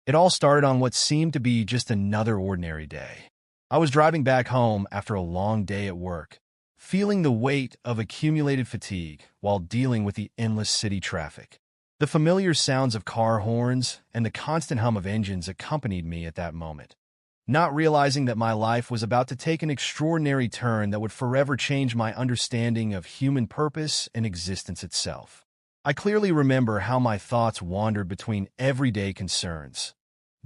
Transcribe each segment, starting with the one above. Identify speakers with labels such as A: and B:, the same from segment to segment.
A: It all started on what seemed to be just another ordinary day. I was driving back home after a long day at work, feeling the weight of accumulated fatigue while dealing with the endless city traffic. The familiar sounds of car horns and the constant hum of engines accompanied me at that moment, not realizing that my life was about to take an extraordinary turn that would forever change my understanding of human purpose and existence itself. I clearly remember how my thoughts wandered between everyday concerns,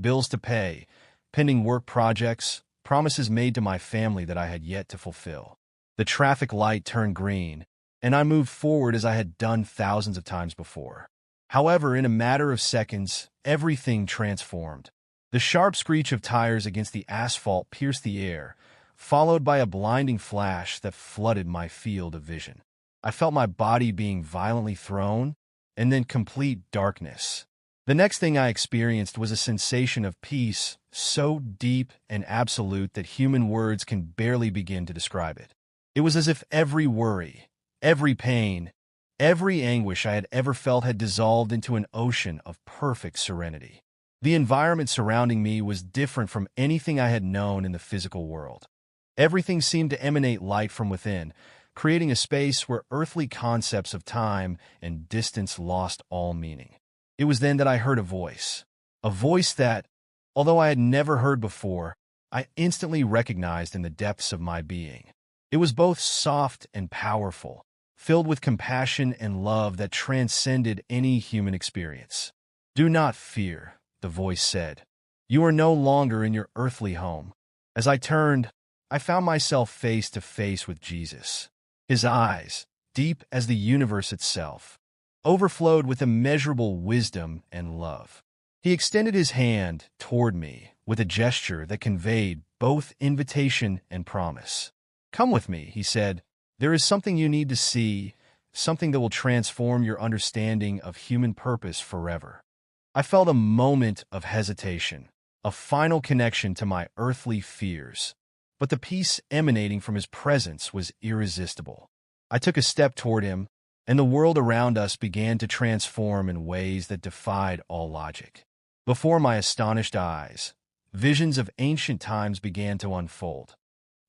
A: bills to pay, pending work projects, promises made to my family that I had yet to fulfill. The traffic light turned green, and I moved forward as I had done thousands of times before. However, in a matter of seconds, everything transformed. The sharp screech of tires against the asphalt pierced the air, followed by a blinding flash that flooded my field of vision. I felt my body being violently thrown, and then complete darkness. The next thing I experienced was a sensation of peace so deep and absolute that human words can barely begin to describe it. It was as if every worry, every pain, every anguish I had ever felt had dissolved into an ocean of perfect serenity. The environment surrounding me was different from anything I had known in the physical world. Everything seemed to emanate light from within, creating a space where earthly concepts of time and distance lost all meaning. It was then that I heard a voice that, although I had never heard before, I instantly recognized in the depths of my being. It was both soft and powerful, filled with compassion and love that transcended any human experience. "Do not fear," the voice said. "You are no longer in your earthly home." As I turned, I found myself face to face with Jesus. His eyes, deep as the universe itself, overflowed with immeasurable wisdom and love. He extended his hand toward me with a gesture that conveyed both invitation and promise. "Come with me," he said. "There is something you need to see, something that will transform your understanding of human purpose forever." I felt a moment of hesitation, a final connection to my earthly fears, but the peace emanating from his presence was irresistible. I took a step toward him, and the world around us began to transform in ways that defied all logic. Before my astonished eyes, visions of ancient times began to unfold.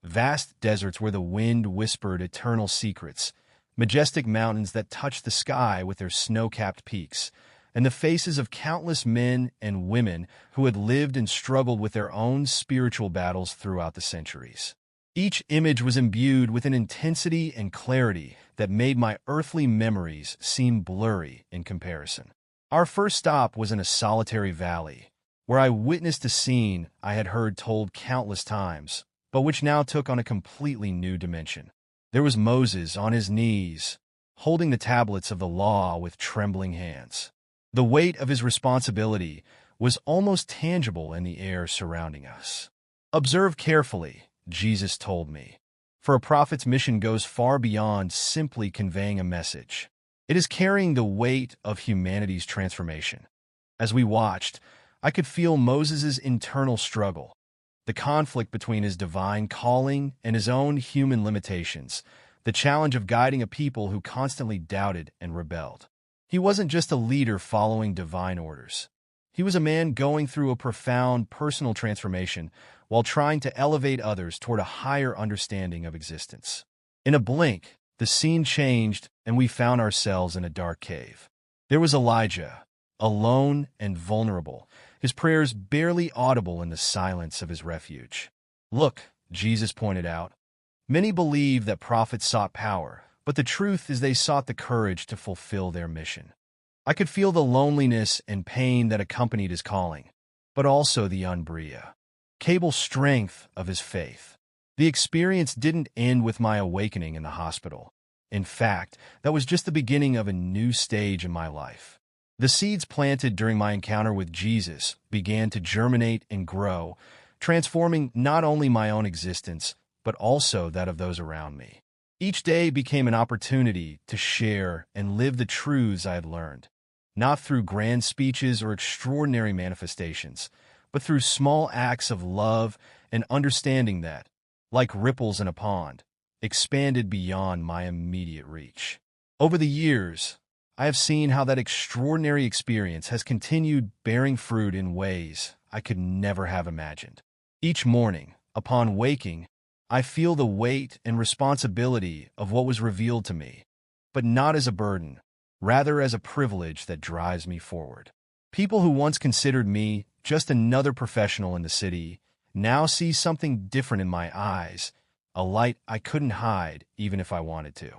A: Vast deserts where the wind whispered eternal secrets, majestic mountains that touched the sky with their snow-capped peaks, and the faces of countless men and women who had lived and struggled with their own spiritual battles throughout the centuries. Each image was imbued with an intensity and clarity that made my earthly memories seem blurry in comparison. Our first stop was in a solitary valley, where I witnessed a scene I had heard told countless times, but which now took on a completely new dimension. There was Moses on his knees, holding the tablets of the law with trembling hands. The weight of his responsibility was almost tangible in the air surrounding us. "Observe carefully," Jesus told me, "for a prophet's mission goes far beyond simply conveying a message. It is carrying the weight of humanity's transformation." As we watched, I could feel Moses' internal struggle, the conflict between his divine calling and his own human limitations, the challenge of guiding a people who constantly doubted and rebelled. He wasn't just a leader following divine orders. He was a man going through a profound personal transformation while trying to elevate others toward a higher understanding of existence. In a blink, the scene changed and we found ourselves in a dark cave. There was Elijah, alone and vulnerable, his prayers barely audible in the silence of his refuge. "Look," Jesus pointed out, "many believe that prophets sought power, but the truth is they sought the courage to fulfill their mission." I could feel the loneliness and pain that accompanied his calling, but also the unbreakable strength of his faith. The experience didn't end with my awakening in the hospital. In fact, that was just the beginning of a new stage in my life. The seeds planted during my encounter with Jesus began to germinate and grow, transforming not only my own existence, but also that of those around me. Each day became an opportunity to share and live the truths I had learned, not through grand speeches or extraordinary manifestations, but through small acts of love and understanding that, like ripples in a pond, expanded beyond my immediate reach. Over the years, I have seen how that extraordinary experience has continued bearing fruit in ways I could never have imagined. Each morning, upon waking, I feel the weight and responsibility of what was revealed to me, but not as a burden, rather as a privilege that drives me forward. People who once considered me just another professional in the city now see something different in my eyes, a light I couldn't hide even if I wanted to.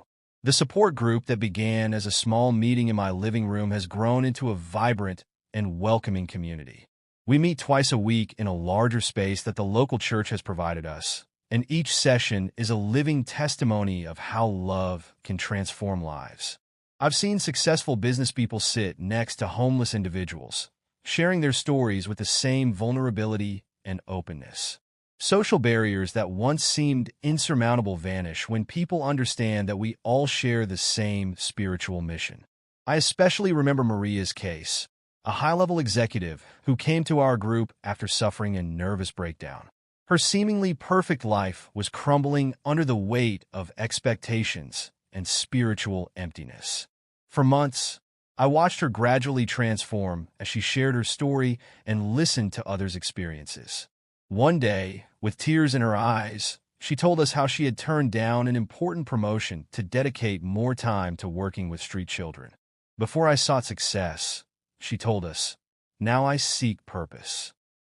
A: The support group that began as a small meeting in my living room has grown into a vibrant and welcoming community. We meet twice a week in a larger space that the local church has provided us, and each session is a living testimony of how love can transform lives. I've seen successful business people sit next to homeless individuals, sharing their stories with the same vulnerability and openness. Social barriers that once seemed insurmountable vanish when people understand that we all share the same spiritual mission. I especially remember Maria's case, a high-level executive who came to our group after suffering a nervous breakdown. Her seemingly perfect life was crumbling under the weight of expectations and spiritual emptiness. For months, I watched her gradually transform as she shared her story and listened to others' experiences. One day, with tears in her eyes, she told us how she had turned down an important promotion to dedicate more time to working with street children. Before I sought success, she told us, now I seek purpose.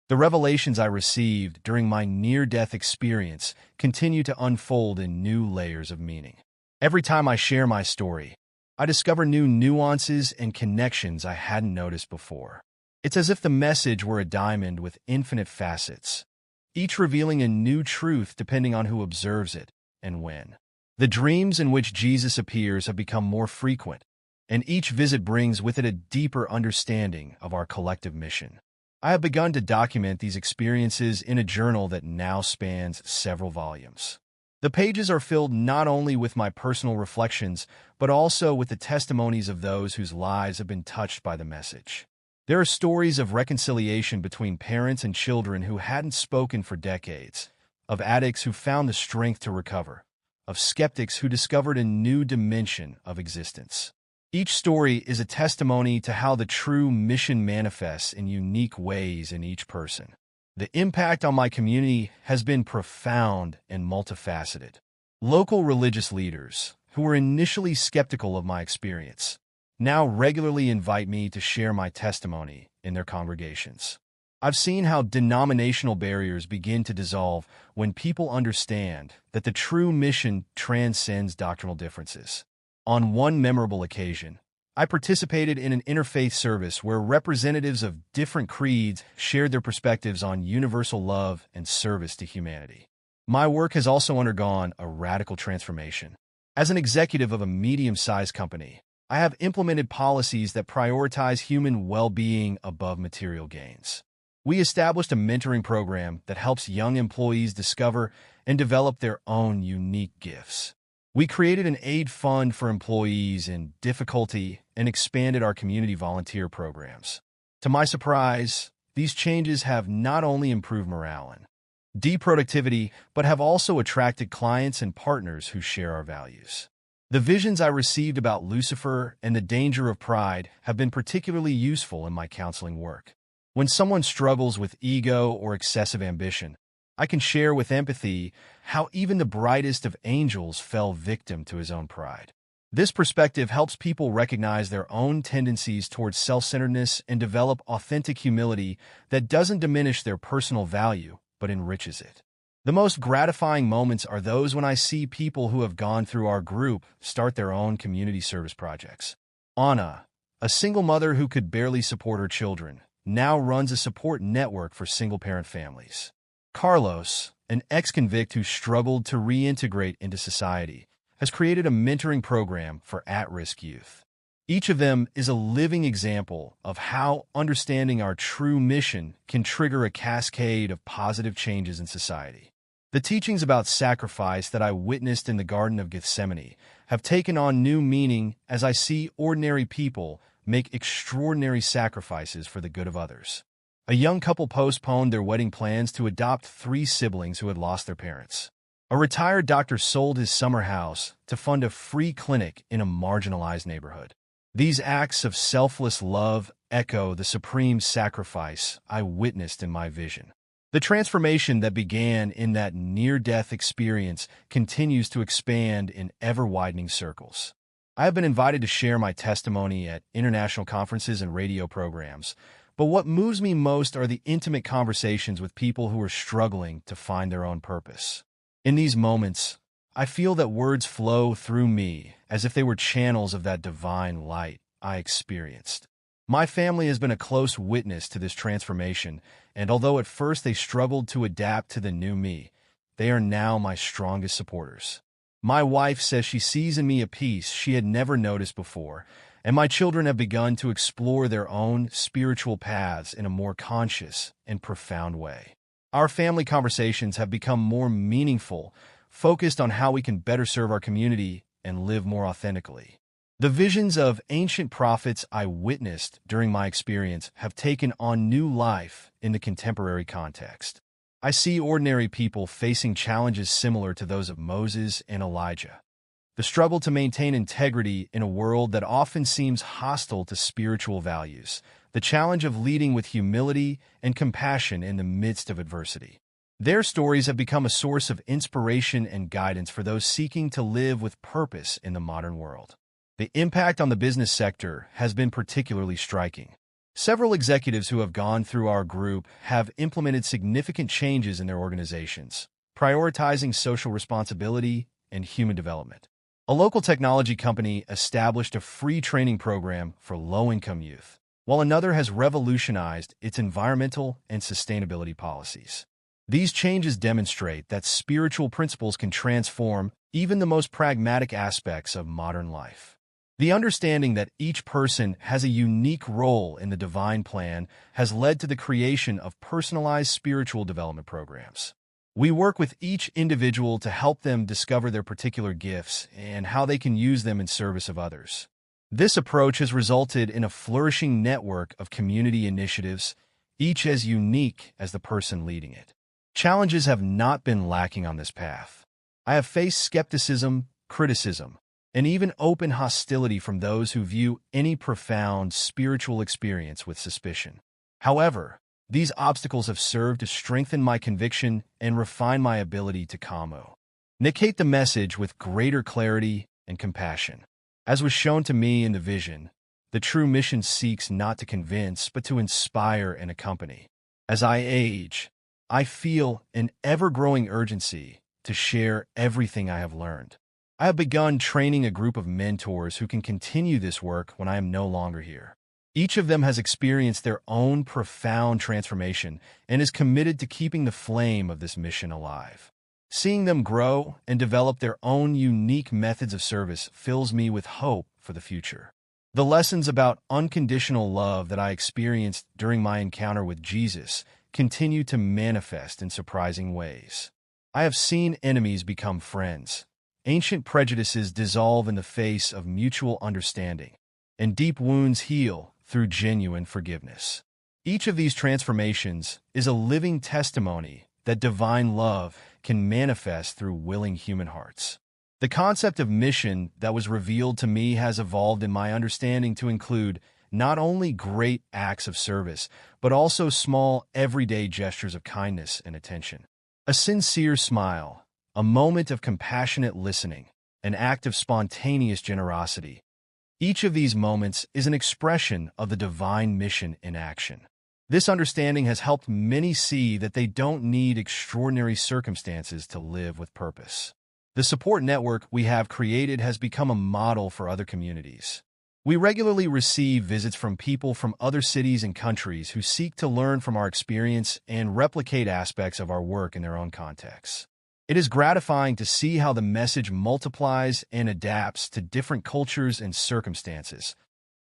A: The revelations I received during my near-death experience continue to unfold in new layers of meaning. Every time I share my story, I discover new nuances and connections I hadn't noticed before. It's as if the message were a diamond with infinite facets, each revealing a new truth depending on who observes it and when. The dreams in which Jesus appears have become more frequent, and each visit brings with it a deeper understanding of our collective mission. I have begun to document these experiences in a journal that now spans several volumes. The pages are filled not only with my personal reflections, but also with the testimonies of those whose lives have been touched by the message. There are stories of reconciliation between parents and children who hadn't spoken for decades, of addicts who found the strength to recover, of skeptics who discovered a new dimension of existence. Each story is a testimony to how the true mission manifests in unique ways in each person. The impact on my community has been profound and multifaceted. Local religious leaders, who were initially skeptical of my experience, now regularly invite me to share my testimony in their congregations. I've seen how denominational barriers begin to dissolve when people understand that the true mission transcends doctrinal differences. On one memorable occasion, I participated in an interfaith service where representatives of different creeds shared their perspectives on universal love and service to humanity. My work has also undergone a radical transformation. As an executive of a medium-sized company, I have implemented policies that prioritize human well-being above material gains. We established a mentoring program that helps young employees discover and develop their own unique gifts. We created an aid fund for employees in difficulty and expanded our community volunteer programs. To my surprise, these changes have not only improved morale and productivity, but have also attracted clients and partners who share our values. The visions I received about Lucifer and the danger of pride have been particularly useful in my counseling work. When someone struggles with ego or excessive ambition, I can share with empathy how even the brightest of angels fell victim to his own pride. This perspective helps people recognize their own tendencies towards self-centeredness and develop authentic humility that doesn't diminish their personal value, but enriches it. The most gratifying moments are those when I see people who have gone through our group start their own community service projects. Anna, a single mother who could barely support her children, now runs a support network for single-parent families. Carlos, an ex-convict who struggled to reintegrate into society, has created a mentoring program for at-risk youth. Each of them is a living example of how understanding our true mission can trigger a cascade of positive changes in society. The teachings about sacrifice that I witnessed in the Garden of Gethsemane have taken on new meaning as I see ordinary people make extraordinary sacrifices for the good of others. A young couple postponed their wedding plans to adopt 3 siblings who had lost their parents. A retired doctor sold his summer house to fund a free clinic in a marginalized neighborhood. These acts of selfless love echo the supreme sacrifice I witnessed in my vision. The transformation that began in that near-death experience continues to expand in ever-widening circles. I have been invited to share my testimony at international conferences and radio programs, but what moves me most are the intimate conversations with people who are struggling to find their own purpose. In these moments, I feel that words flow through me as if they were channels of that divine light I experienced. My family has been a close witness to this transformation, and although at first they struggled to adapt to the new me, they are now my strongest supporters. My wife says she sees in me a piece she had never noticed before, and my children have begun to explore their own spiritual paths in a more conscious and profound way. Our family conversations have become more meaningful, focused on how we can better serve our community and live more authentically. The visions of ancient prophets I witnessed during my experience have taken on new life in the contemporary context. I see ordinary people facing challenges similar to those of Moses and Elijah. The struggle to maintain integrity in a world that often seems hostile to spiritual values. The challenge of leading with humility and compassion in the midst of adversity. Their stories have become a source of inspiration and guidance for those seeking to live with purpose in the modern world. The impact on the business sector has been particularly striking. Several executives who have gone through our group have implemented significant changes in their organizations, prioritizing social responsibility and human development. A local technology company established a free training program for low-income youth, while another has revolutionized its environmental and sustainability policies. These changes demonstrate that spiritual principles can transform even the most pragmatic aspects of modern life. The understanding that each person has a unique role in the divine plan has led to the creation of personalized spiritual development programs. We work with each individual to help them discover their particular gifts and how they can use them in service of others. This approach has resulted in a flourishing network of community initiatives, each as unique as the person leading it. Challenges have not been lacking on this path. I have faced skepticism, criticism, and even open hostility from those who view any profound spiritual experience with suspicion. However, these obstacles have served to strengthen my conviction and refine my ability to communicate the message with greater clarity and compassion. As was shown to me in the vision, the true mission seeks not to convince but to inspire and accompany. As I age, I feel an ever-growing urgency to share everything I have learned. I have begun training a group of mentors who can continue this work when I am no longer here. Each of them has experienced their own profound transformation and is committed to keeping the flame of this mission alive. Seeing them grow and develop their own unique methods of service fills me with hope for the future. The lessons about unconditional love that I experienced during my encounter with Jesus continue to manifest in surprising ways. I have seen enemies become friends, ancient prejudices dissolve in the face of mutual understanding, and deep wounds heal through genuine forgiveness. Each of these transformations is a living testimony that divine love can manifest through willing human hearts. The concept of mission that was revealed to me has evolved in my understanding to include not only great acts of service, but also small, everyday gestures of kindness and attention. A sincere smile, a moment of compassionate listening, an act of spontaneous generosity. Each of these moments is an expression of the divine mission in action. This understanding has helped many see that they don't need extraordinary circumstances to live with purpose. The support network we have created has become a model for other communities. We regularly receive visits from people from other cities and countries who seek to learn from our experience and replicate aspects of our work in their own contexts. It is gratifying to see how the message multiplies and adapts to different cultures and circumstances,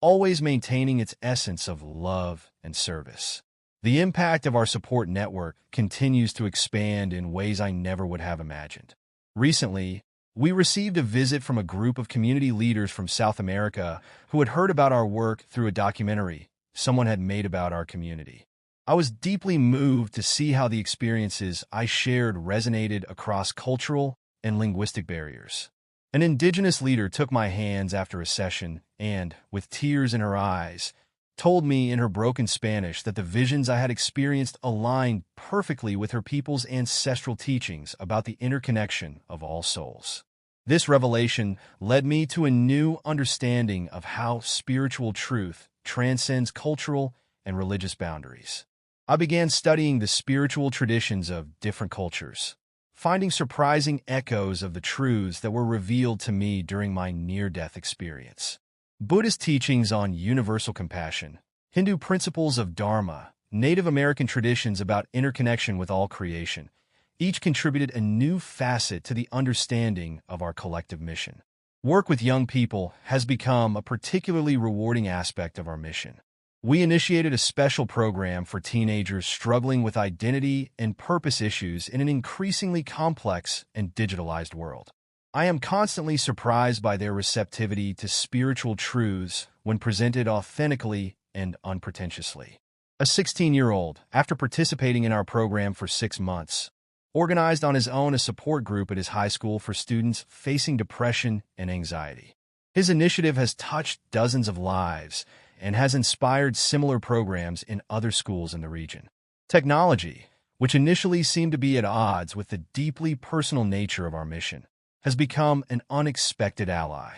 A: always maintaining its essence of love and service. The impact of our support network continues to expand in ways I never would have imagined. Recently, we received a visit from a group of community leaders from South America who had heard about our work through a documentary someone had made about our community. I was deeply moved to see how the experiences I shared resonated across cultural and linguistic barriers. An indigenous leader took my hands after a session and, with tears in her eyes, told me in her broken Spanish that the visions I had experienced aligned perfectly with her people's ancestral teachings about the interconnection of all souls. This revelation led me to a new understanding of how spiritual truth transcends cultural and religious boundaries. I began studying the spiritual traditions of different cultures, finding surprising echoes of the truths that were revealed to me during my near-death experience. Buddhist teachings on universal compassion, Hindu principles of Dharma, Native American traditions about interconnection with all creation, each contributed a new facet to the understanding of our collective mission. Work with young people has become a particularly rewarding aspect of our mission. We initiated a special program for teenagers struggling with identity and purpose issues in an increasingly complex and digitalized world. I am constantly surprised by their receptivity to spiritual truths when presented authentically and unpretentiously. A 16-year-old, after participating in our program for 6 months, organized on his own a support group at his high school for students facing depression and anxiety. His initiative has touched dozens of lives and has inspired similar programs in other schools in the region. Technology, which initially seemed to be at odds with the deeply personal nature of our mission, has become an unexpected ally.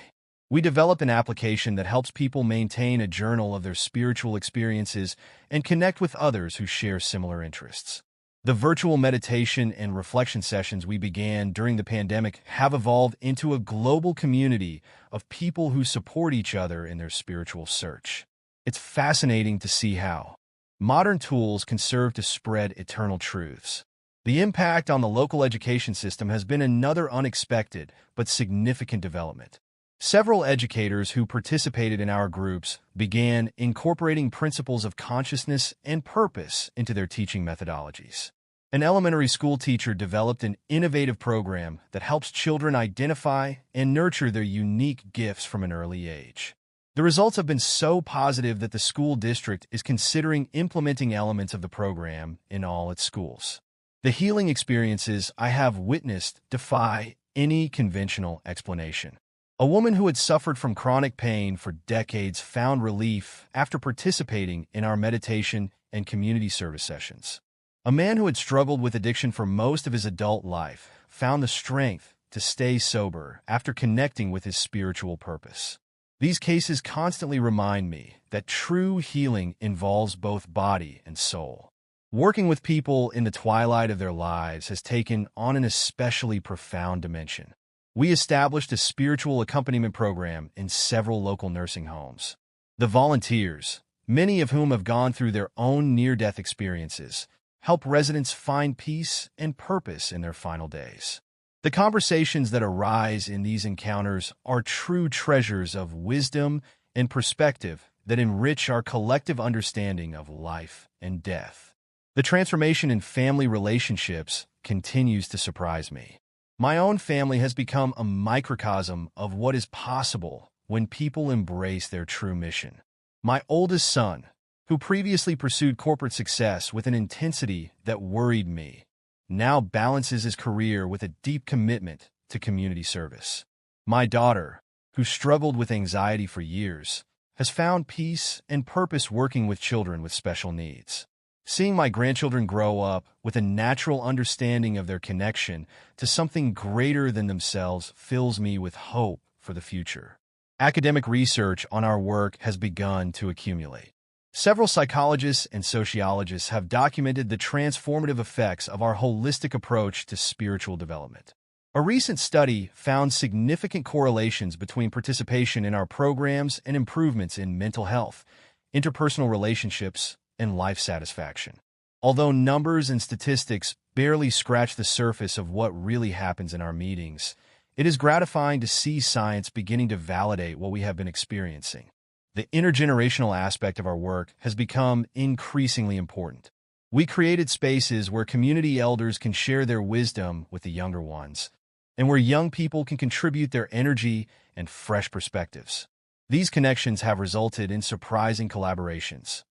A: We developed an application that helps people maintain a journal of their spiritual experiences and connect with others who share similar interests. The virtual meditation and reflection sessions we began during the pandemic have evolved into a global community of people who support each other in their spiritual search. It's fascinating to see how modern tools can serve to spread eternal truths. The impact on the local education system has been another unexpected but significant development. Several educators who participated in our groups began incorporating principles of consciousness and purpose into their teaching methodologies. An elementary school teacher developed an innovative program that helps children identify and nurture their unique gifts from an early age. The results have been so positive that the school district is considering implementing elements of the program in all its schools. The healing experiences I have witnessed defy any conventional explanation. A woman who had suffered from chronic pain for decades found relief after participating in our meditation and community service sessions. A man who had struggled with addiction for most of his adult life found the strength to stay sober after connecting with his spiritual purpose. These cases constantly remind me that true healing involves both body and soul. Working with people in the twilight of their lives has taken on an especially profound dimension. We established a spiritual accompaniment program in several local nursing homes. The volunteers, many of whom have gone through their own near-death experiences, help residents find peace and purpose in their final days. The conversations that arise in these encounters are true treasures of wisdom and perspective that enrich our collective understanding of life and death. The transformation in family relationships continues to surprise me. My own family has become a microcosm of what is possible when people embrace their true mission. My oldest son, who previously pursued corporate success with an intensity that worried me, now balances his career with a deep commitment to community service. My daughter, who struggled with anxiety for years, has found peace and purpose working with children with special needs. Seeing my grandchildren grow up with a natural understanding of their connection to something greater than themselves fills me with hope for the future. Academic research on our work has begun to accumulate. Several psychologists and sociologists have documented the transformative effects of our holistic approach to spiritual development. A recent study found significant correlations between participation in our programs and improvements in mental health, interpersonal relationships, and life satisfaction. Although numbers and statistics barely scratch the surface of what really happens in our meetings, it is gratifying to see science beginning to validate what we have been experiencing. The intergenerational aspect of our work has become increasingly important. We created spaces where community elders can share their wisdom with the younger ones, and where young people can contribute their energy and fresh perspectives. These connections have resulted in surprising collaborations.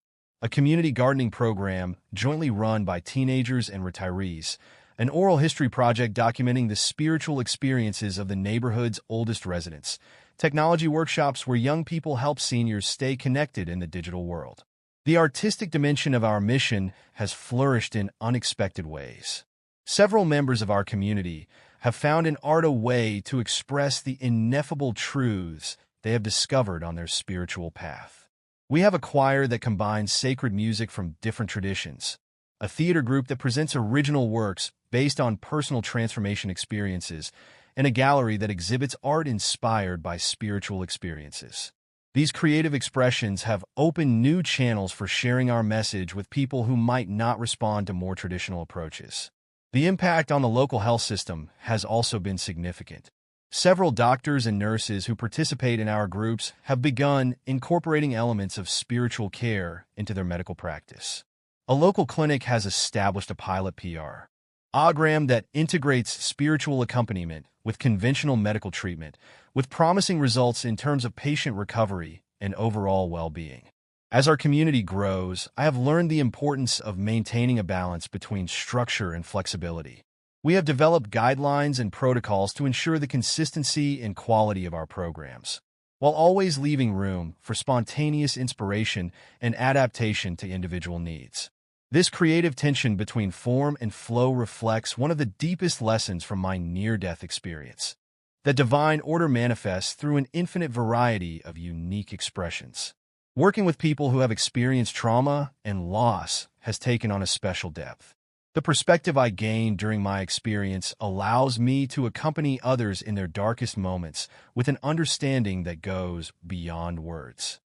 A: A community gardening program, jointly run by teenagers and retirees, an oral history project documenting the spiritual experiences of the neighborhood's oldest residents, technology workshops where young people help seniors stay connected in the digital world. The artistic dimension of our mission has flourished in unexpected ways. Several members of our community have found in art a way to express the ineffable truths they have discovered on their spiritual path. We have a choir that combines sacred music from different traditions, a theater group that presents original works based on personal transformation experiences, and a gallery that exhibits art inspired by spiritual experiences. These creative expressions have opened new channels for sharing our message with people who might not respond to more traditional approaches. The impact on the local health system has also been significant. Several doctors and nurses who participate in our groups have begun incorporating elements of spiritual care into their medical practice. A local clinic has established a pilot program that integrates spiritual accompaniment with conventional medical treatment, with promising results in terms of patient recovery and overall well-being. As our community grows, I have learned the importance of maintaining a balance between structure and flexibility. We have developed guidelines and protocols to ensure the consistency and quality of our programs, while always leaving room for spontaneous inspiration and adaptation to individual needs. This creative tension between form and flow reflects one of the deepest lessons from my near-death experience. The divine order manifests through an infinite variety of unique expressions. Working with people who have experienced trauma and loss has taken on a special depth. The perspective I gained during my experience allows me to accompany others in their darkest moments with an understanding that goes beyond words.